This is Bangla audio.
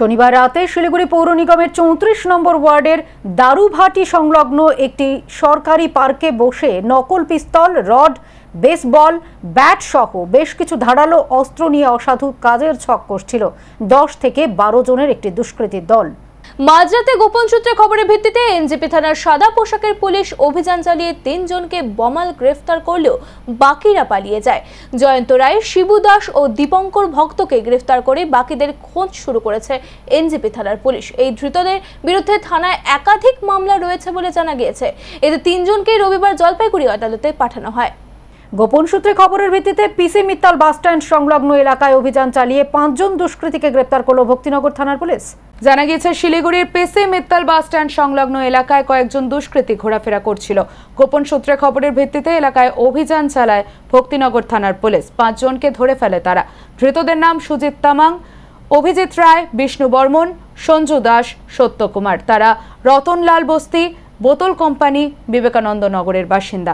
শনিবার রাতে শিলিগুড়ি পৌর নিগমের 34 নম্বর ওয়ার্ডের দারুভাটি সংলগ্ন একটি সরকারি পার্কে বসে নকল পিস্তল, রড, বেসবল ব্যাট সহ বেশ কিছু ধারালো অস্ত্র নিয়ে অসাধু কাজের ছক কষছিল 10 থেকে 12 জনের একটি দুষ্কৃতী দল। মাঝরাতে গোপন সূত্রে খবরের ভিত্তিতে এনজেপি থানার সাদা পোশাকের পুলিশ অভিযান চালিয়ে 3 জনকে বমাল গ্রেফতার করলেও বাকিরা পালিয়ে যায়। জয়ন্ত রায়, শিবু দাস ও দীপঙ্কর ভক্তকে গ্রেফতার করে বাকিদের খোঁজ শুরু করেছে এনজেপি থানার পুলিশ। এই ধৃতদের বিরুদ্ধে থানায় একাধিক মামলা রয়েছে বলে জানা গিয়েছে। এদের 3 জনকে রবিবার জলপাইগুড়ি আদালতে পাঠানো হয়। গোপন সূত্রে খবরের ভিত্তিতে পিসি মিত্তাল বাসস্ট্যান্ড সংলগ্ন এলাকায় অভিযান চালিয়ে 5 জন দুষ্কৃতীকে গ্রেফতার করল ভক্তিনগর থানার পুলিশ। জানা গিয়েছে, শিলিগুড়ির পিসি মিত্তাল বাসস্ট্যান্ড সংলগ্ন এলাকায় কয়েকজন দুষ্কৃতী ঘোরাফেরা করছিল। গোপন সূত্রে খবরের ভিত্তিতে এলাকায় অভিযান চালায় ভক্তিনগর থানার পুলিশ। 5 জনকে ধরে ফেলে তারা। ধৃতদের নাম সুজিত তামাং, অভিজিৎ রায়, বিষ্ণু বর্মন, সঞ্জু দাস, সত্যকুমার। তারা রতনলাল বস্তি, বোতল কোম্পানি, বিবেকানন্দ নগরের বাসিন্দা।